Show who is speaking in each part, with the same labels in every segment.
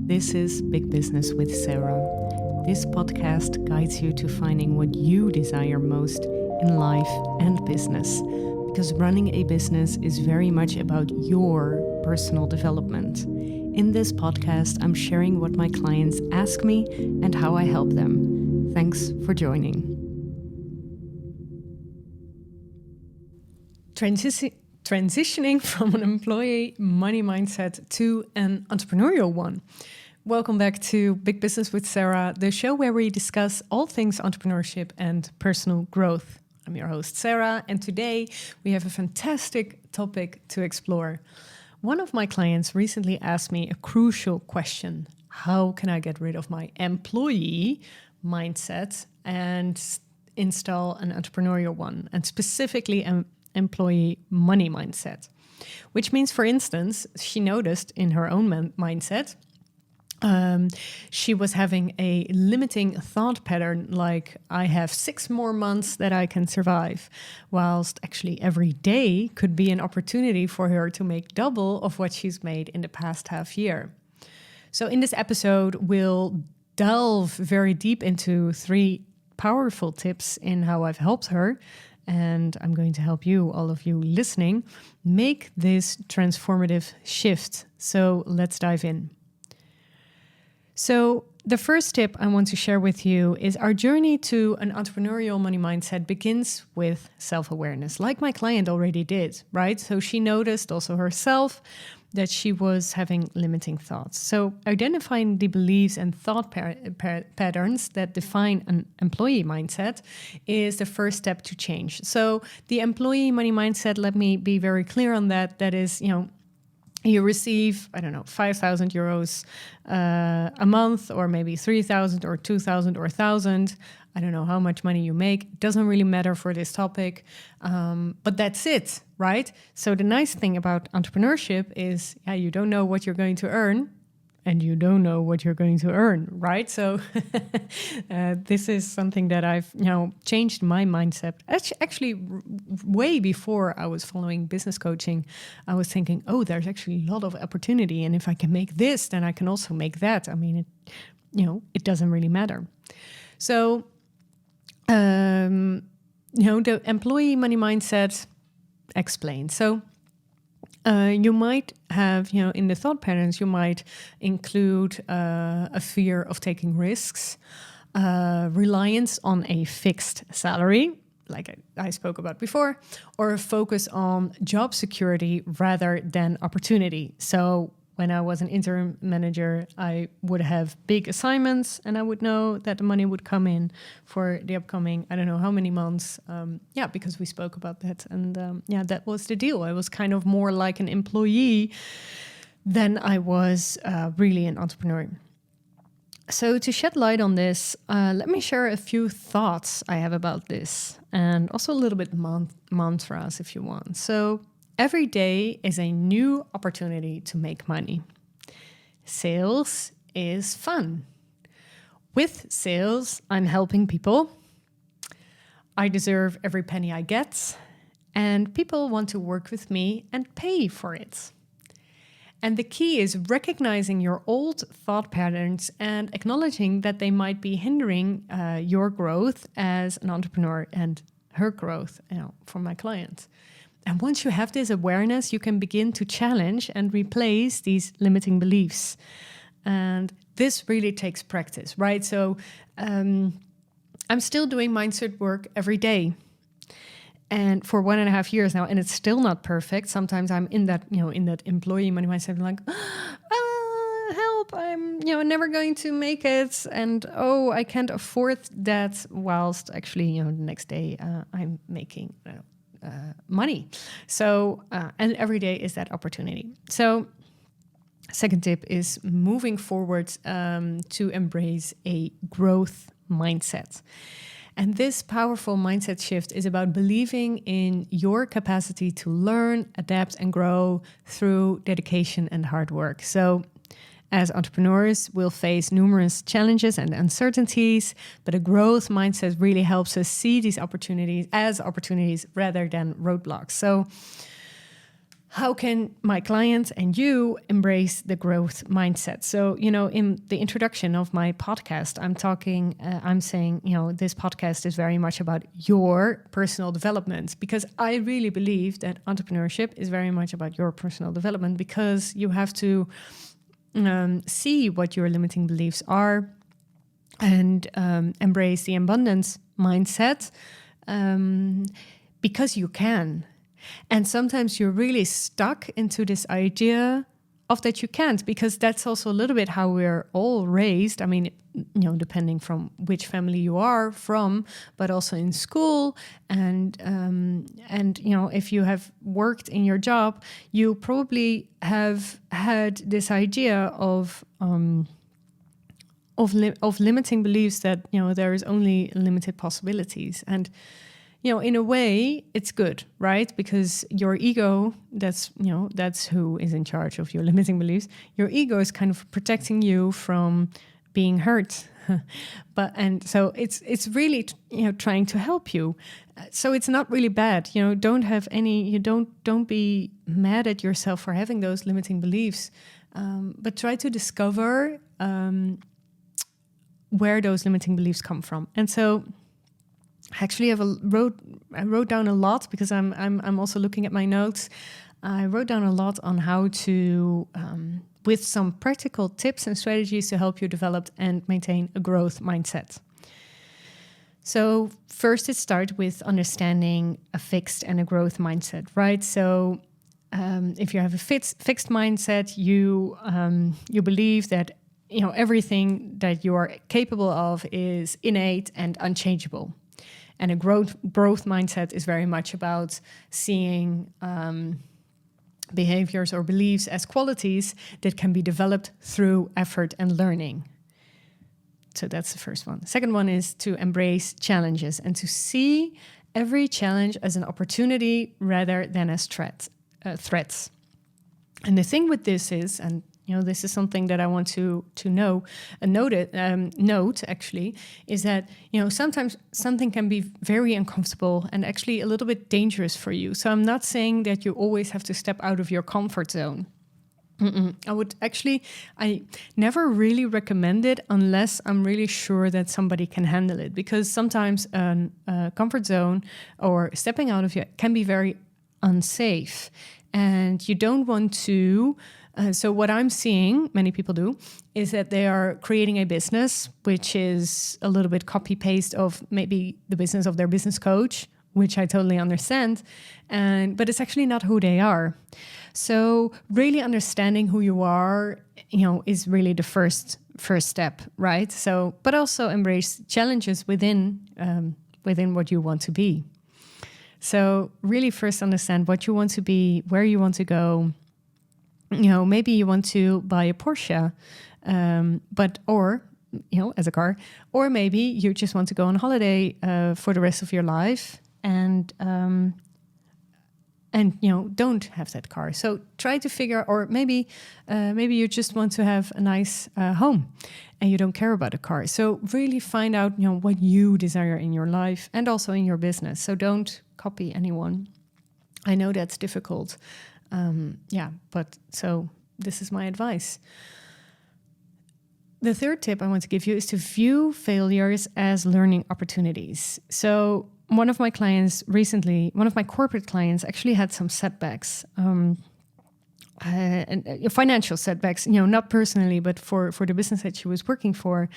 Speaker 1: This is Big Business with Sarah. This podcast guides you to finding what you desire most in life and business, because running a business is very much about your personal development. In this podcast, I'm sharing what my clients ask me and how I help them. Thanks for joining. Transitioning from an employee money mindset to an entrepreneurial one. Welcome back to Big Business with Sarah, the show where we discuss all things entrepreneurship and personal growth. I'm your host, Sarah, and today we have a fantastic topic to explore. One of my clients recently asked me a crucial question. How can I get rid of my employee mindset and install an entrepreneurial one, and specifically an employee money mindset? Which means, for instance, she noticed in her own mindset, she was having a limiting thought pattern like, I have 6 more months that I can survive, whilst actually every day could be an opportunity for her to make double of what she's made in the past half year. So in this episode, we'll delve very deep into 3 powerful tips in how I've helped her, and I'm going to help you, all of you listening, make this transformative shift. So let's dive in. So the first tip I want to share with you is our journey to an entrepreneurial money mindset begins with self-awareness, like my client already did, right? So she noticed also herself that she was having limiting thoughts. So identifying the beliefs and thought patterns that define an employee mindset is the first step to change. So the employee money mindset, let me be very clear on that. That is, you receive, 5,000 euros a month, or maybe 3,000 or 2,000 or 1,000. I don't know how much money you make. It doesn't really matter for this topic, but that's it, right? So the nice thing about entrepreneurship is, you don't know what you're going to earn, and you don't know what you're going to earn, right? So this is something that I've, changed my mindset. Actually, way before I was following business coaching, I was thinking, there's actually a lot of opportunity. And if I can make this, then I can also make that. I mean, it doesn't really matter. So, the employee money mindset explained. So, you might have, in the thought patterns, you might include a fear of taking risks, reliance on a fixed salary, like I spoke about before, or a focus on job security rather than opportunity. So when I was an interim manager, I would have big assignments and I would know that the money would come in for the upcoming, I don't know how many months. Because we spoke about that. And that was the deal. I was kind of more like an employee than I was really an entrepreneur. So to shed light on this, let me share a few thoughts I have about this, and also a little bit mantras if you want. So every day is a new opportunity to make money. Sales is fun. With sales, I'm helping people. I deserve every penny I get, and people want to work with me and pay for it. And the key is recognizing your old thought patterns and acknowledging that they might be hindering your growth as an entrepreneur and her growth, for my client. And once you have this awareness, you can begin to challenge and replace these limiting beliefs. And this really takes practice, right? So I'm still doing mindset work every day. And for 1.5 years now, and it's still not perfect. Sometimes I'm in that, in that employee money mindset, I'm like, help, I'm, never going to make it. And, I can't afford that. Whilst actually, the next day I'm making, money. So, and every day is that opportunity. So second tip is moving forward to embrace a growth mindset. And this powerful mindset shift is about believing in your capacity to learn, adapt, and grow through dedication and hard work. So as entrepreneurs, we'll face numerous challenges and uncertainties, but a growth mindset really helps us see these opportunities as opportunities rather than roadblocks. So how can my clients and you embrace the growth mindset? So, in the introduction of my podcast, I'm saying, this podcast is very much about your personal development, because I really believe that entrepreneurship is very much about your personal development, because you have to see what your limiting beliefs are and embrace the abundance mindset, because you can. And sometimes you're really stuck into this idea of that you can't, because that's also a little bit how we're all raised. I mean, depending from which family you are from, but also in school. And if you have worked in your job, you probably have had this idea of limiting beliefs that, there is only limited possibilities. And in a way, it's good, right? Because your ego, that's who is in charge of your limiting beliefs. Your ego is kind of protecting you from being hurt. So it's really, trying to help you. So it's not really bad. Don't be mad at yourself for having those limiting beliefs, but try to discover where those limiting beliefs come from. And so actually, I wrote down a lot, because I'm also looking at my notes. I wrote down a lot on how to, with some practical tips and strategies to help you develop and maintain a growth mindset. So first, it starts with understanding a fixed and a growth mindset, right? So if you have a fixed mindset, you believe that everything that you are capable of is innate and unchangeable. And a growth mindset is very much about seeing behaviors or beliefs as qualities that can be developed through effort and learning. So that's the first one. The second one is to embrace challenges and to see every challenge as an opportunity rather than as threats. And the thing with this is, and this is something that I want to note actually, is that, sometimes something can be very uncomfortable and actually a little bit dangerous for you. So I'm not saying that you always have to step out of your comfort zone. I never really recommend it unless I'm really sure that somebody can handle it, because sometimes a comfort zone or stepping out of it can be very unsafe, and you don't want to. So what I'm seeing many people do is that they are creating a business which is a little bit copy-paste of maybe the business of their business coach, which I totally understand, but it's actually not who they are. So really understanding who you are, is really the first step, right? So, but also embrace challenges within what you want to be. So really first understand what you want to be, where you want to go. Maybe you want to buy a Porsche, as a car, or maybe you just want to go on holiday for the rest of your life, and don't have that car. So try to figure, or maybe you just want to have a nice home, and you don't care about a car. So really find out what you desire in your life and also in your business. So don't copy anyone. I know that's difficult. But so this is my advice. The third tip I want to give you is to view failures as learning opportunities. So one of my corporate clients actually had some setbacks, financial setbacks, not personally, but for the business that she was working for.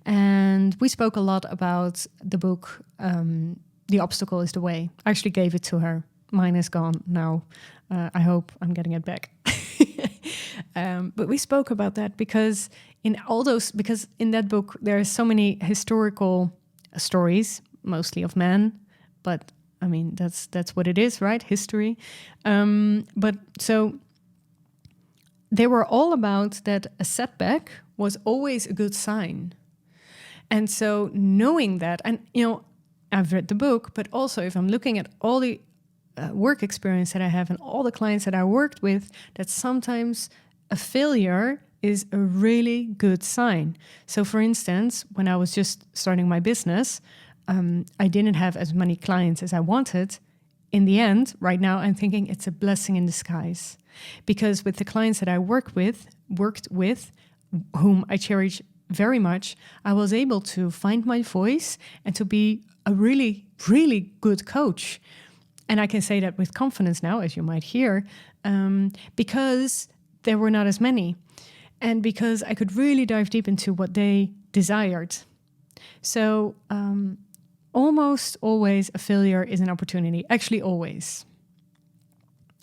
Speaker 1: And we spoke a lot about the book, The Obstacle is the Way. I actually gave it to her. Mine is gone now. I hope I'm getting it back. But we spoke about that because in that book there are so many historical stories, mostly of men. But I mean that's what it is, right? History. But so they were all about that a setback was always a good sign. And so knowing that, and I've read the book, but also if I'm looking at all the work experience that I have and all the clients that I worked with, that sometimes a failure is a really good sign. So for instance, when I was just starting my business, I didn't have as many clients as I wanted. in the end, right now, I'm thinking it's a blessing in disguise, because with the clients that I worked with, whom I cherish very much, I was able to find my voice and to be a really, really good coach. And I can say that with confidence now, as you might hear, because there were not as many, and because I could really dive deep into what they desired. So almost always a failure is an opportunity, actually always.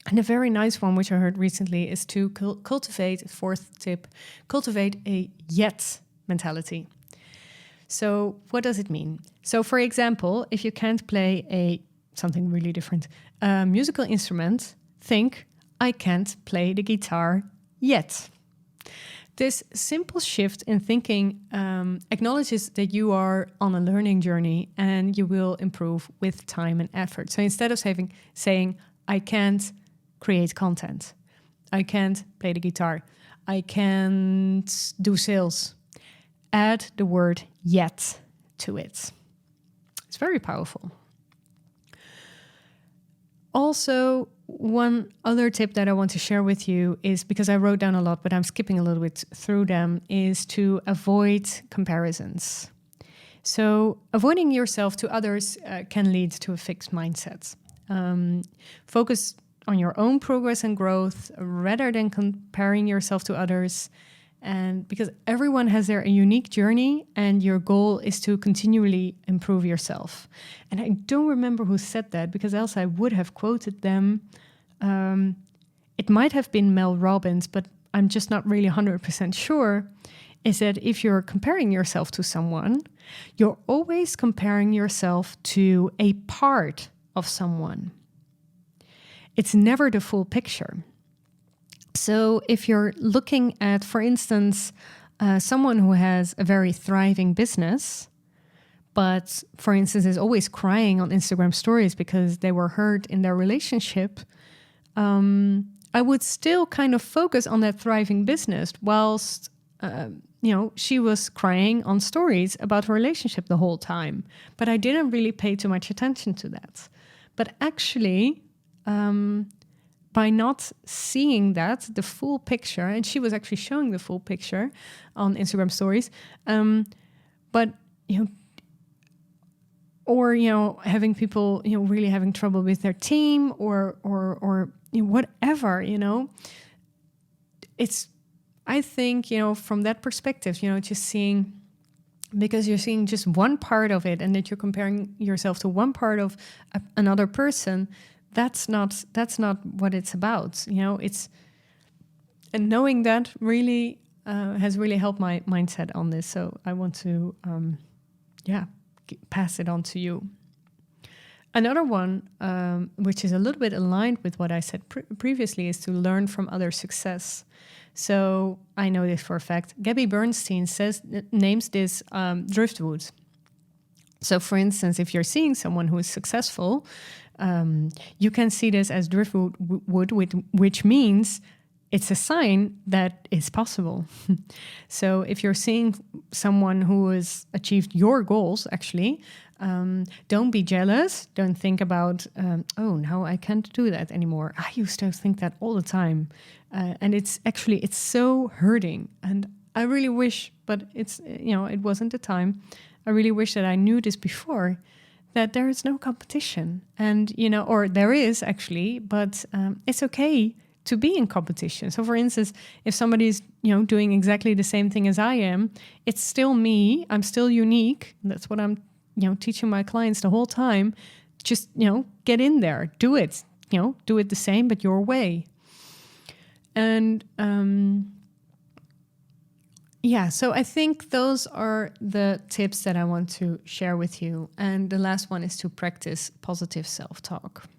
Speaker 1: And a very nice one, which I heard recently, is to cultivate, fourth tip, cultivate a yet mentality. So what does it mean? So for example, if you can't play something really different, a musical instrument, think, I can't play the guitar yet. This simple shift in thinking acknowledges that you are on a learning journey and you will improve with time and effort. So instead of saying I can't create content, I can't play the guitar, I can't do sales, add the word yet to it. It's very powerful. Also, one other tip that I want to share with you is, because I wrote down a lot, but I'm skipping a little bit through them, is to avoid comparisons. So avoiding yourself to others can lead to a fixed mindset. Focus on your own progress and growth rather than comparing yourself to others. And because everyone has their unique journey, and your goal is to continually improve yourself. And I don't remember who said that, because else I would have quoted them. It might have been Mel Robbins, but I'm just not really 100% sure. Is that if you're comparing yourself to someone, you're always comparing yourself to a part of someone. It's never the full picture. So if you're looking at, for instance, someone who has a very thriving business, but for instance is always crying on Instagram stories because they were hurt in their relationship, I would still kind of focus on that thriving business whilst, she was crying on stories about her relationship the whole time. But I didn't really pay too much attention to that. But actually, by not seeing that, the full picture, and she was actually showing the full picture on Instagram stories, having people, really having trouble with their team or whatever, it's, I think, from that perspective, just seeing, because you're seeing just one part of it and that you're comparing yourself to one part of another person, that's not what it's about. It's, and knowing that really has really helped my mindset on this. So I want to, pass it on to you. Another one, which is a little bit aligned with what I said previously, is to learn from other success. So I know this for a fact. Gabby Bernstein names this driftwood. So for instance, if you're seeing someone who is successful, you can see this as driftwood, which means it's a sign that it's possible. So if you're seeing someone who has achieved your goals, actually, don't be jealous. Don't think about, now I can't do that anymore. I used to think that all the time. And it's so hurting. And I really wish, but it's, it wasn't the time. I really wish that I knew this before, that there is no competition. And, or there is actually, but it's okay to be in competition. So for instance, if somebody's, doing exactly the same thing as I am, it's still me. I'm still unique. That's what I'm, teaching my clients the whole time. Just, get in there, do it, do it the same, but your way. And, so I think those are the tips that I want to share with you. And the last one is to practice positive self-talk.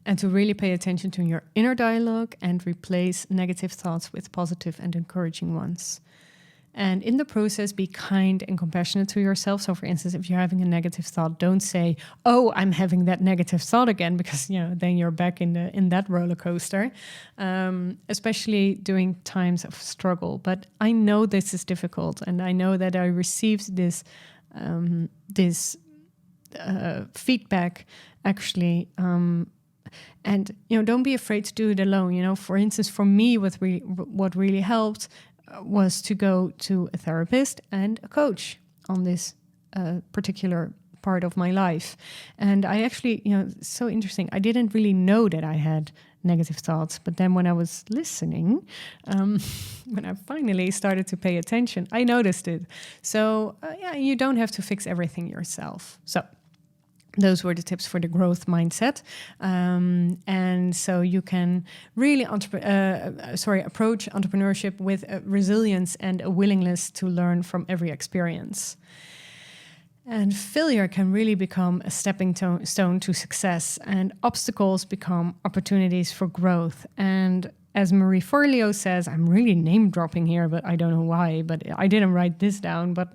Speaker 1: And to really pay attention to your inner dialogue and replace negative thoughts with positive and encouraging ones. And in the process, be kind and compassionate to yourself. So for instance, if you're having a negative thought, don't say, oh, I'm having that negative thought again, because then you're back in that roller coaster, especially during times of struggle. But I know this is difficult, and I know that I received this feedback, actually. And, don't be afraid to do it alone. For instance, for me, what really helped was to go to a therapist and a coach on this particular part of my life. And I actually, it's so interesting. I didn't really know that I had negative thoughts, but then when I was listening, when I finally started to pay attention, I noticed it. So you don't have to fix everything yourself. So those were the tips for the growth mindset. And so you can really approach entrepreneurship with a resilience and a willingness to learn from every experience. And failure can really become a stepping stone to success, and obstacles become opportunities for growth. And as Marie Forleo says, I'm really name dropping here, but I don't know why, but I didn't write this down, but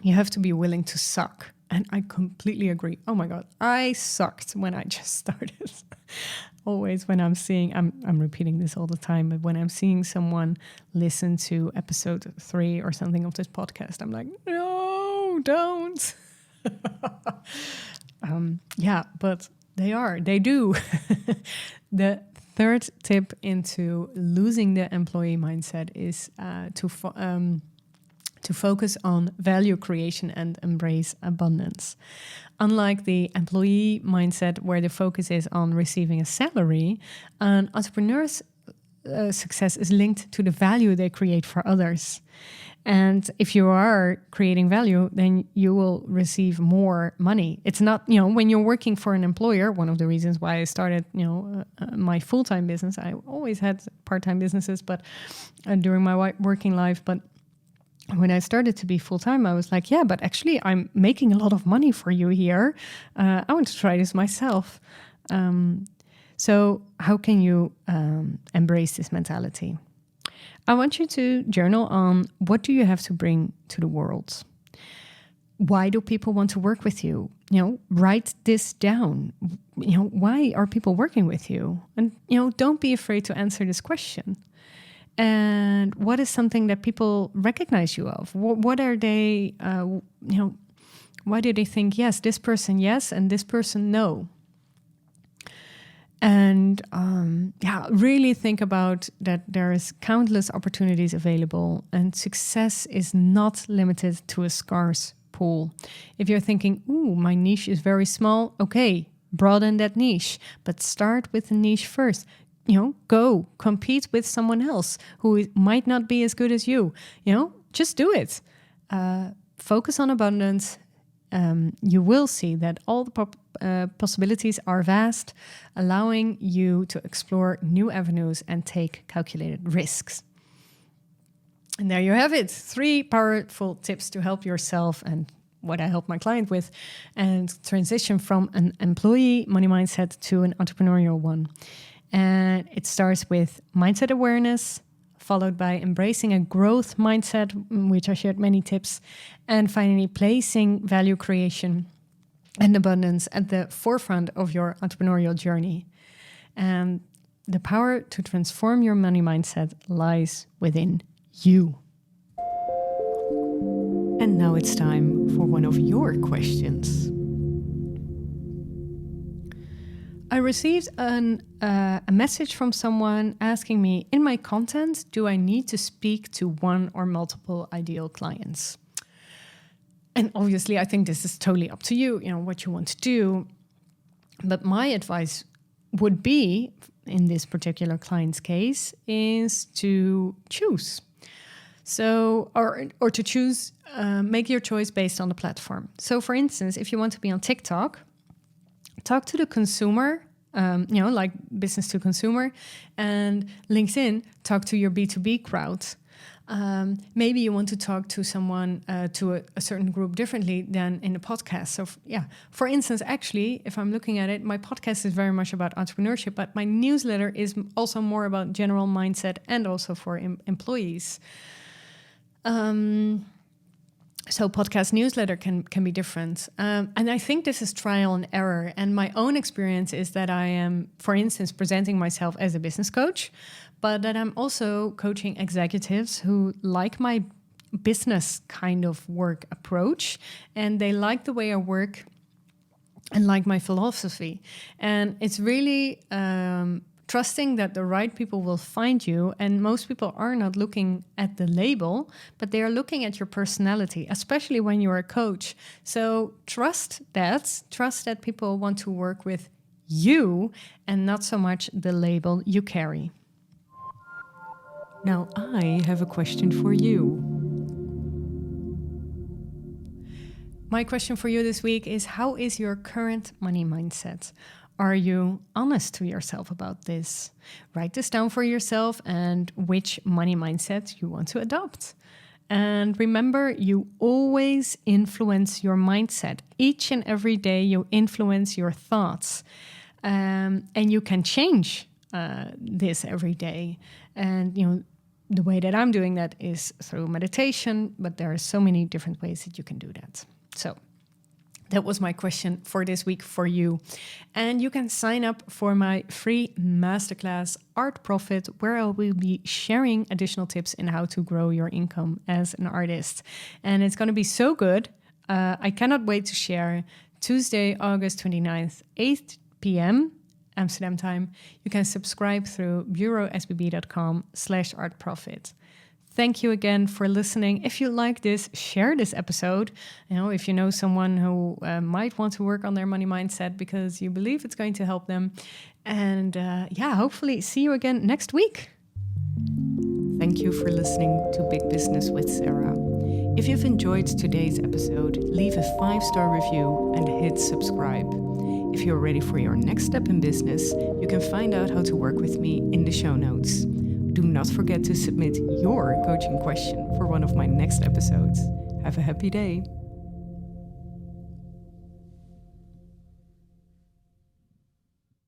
Speaker 1: you have to be willing to suck. And I completely agree. Oh my God, I sucked when I just started. Always when I'm repeating this all the time, but when I'm seeing someone listen to episode 3 or something of this podcast, I'm like, no, don't. But they do. The third tip into losing the employee mindset is to focus on value creation and embrace abundance. Unlike the employee mindset where the focus is on receiving a salary, an entrepreneur's success is linked to the value they create for others. And if you are creating value, then you will receive more money. It's not, when you're working for an employer, one of the reasons why I started, my full-time business. I always had part-time businesses, but during my working life, but when I started to be full-time, I was like, yeah, but actually I'm making a lot of money for you here. I want to try this myself. So how can you embrace this mentality? I want you to journal on what do you have to bring to the world? Why do people want to work with you? Write this down. Why are people working with you? And, don't be afraid to answer this question. And what is something that people recognize you of? What are they, why do they think, yes, this person, yes, and this person, no? And really think about that there is countless opportunities available, and success is not limited to a scarce pool. If you're thinking, ooh, my niche is very small, okay, broaden that niche, but start with the niche first. Go compete with someone else who might not be as good as you. Just do it. Focus on abundance. You will see that all the possibilities are vast, allowing you to explore new avenues and take calculated risks. And there you have it. 3 powerful tips to help yourself and what I help my client with, and transition from an employee money mindset to an entrepreneurial one. And it starts with mindset awareness, followed by embracing a growth mindset, which I shared many tips, and finally placing value creation and abundance at the forefront of your entrepreneurial journey. And the power to transform your money mindset lies within you. And now it's time for one of your questions. I received a message from someone asking me, in my content, do I need to speak to one or multiple ideal clients? And obviously, I think this is totally up to you, what you want to do. But my advice would be, in this particular client's case, is to choose. So, or to choose, make your choice based on the platform. So, for instance, if you want to be on TikTok, talk to the consumer, like business to consumer, and LinkedIn, talk to your B2B crowd. Maybe you want to talk to someone, to a certain group differently than in a podcast. So, for instance, actually, if I'm looking at it, my podcast is very much about entrepreneurship, but my newsletter is also more about general mindset and also for employees. So podcast newsletter can be different. And I think this is trial and error. And my own experience is that I am, for instance, presenting myself as a business coach, but that I'm also coaching executives who like my business kind of work approach. And they like the way I work and like my philosophy. And it's really trusting that the right people will find you. And most people are not looking at the label, but they are looking at your personality, especially when you're a coach. So trust that people want to work with you and not so much the label you carry. Now, I have a question for you. My question for you this week is, how is your current money mindset? Are you honest to yourself about this? Write this down for yourself and which money mindset you want to adopt. And remember, you always influence your mindset. Each and every day you influence your thoughts. And you can change this every day. And, the way that I'm doing that is through meditation, but there are so many different ways that you can do that. So that was my question for this week for you. And you can sign up for my free masterclass, Art Profit, where I will be sharing additional tips in how to grow your income as an artist. And it's going to be so good. I cannot wait to share. Tuesday, August 29th, 8 p.m. Amsterdam time. You can subscribe through bureausbb.com/artprofit. Thank you again for listening. If you like this, share this episode. If you know someone who might want to work on their money mindset because you believe it's going to help them. And hopefully see you again next week. Thank you for listening to Big Business with Sarah. If you've enjoyed today's episode, leave a 5-star review and hit subscribe. If you're ready for your next step in business, you can find out how to work with me in the show notes. Do not forget to submit your coaching question for one of my next episodes. Have a happy day.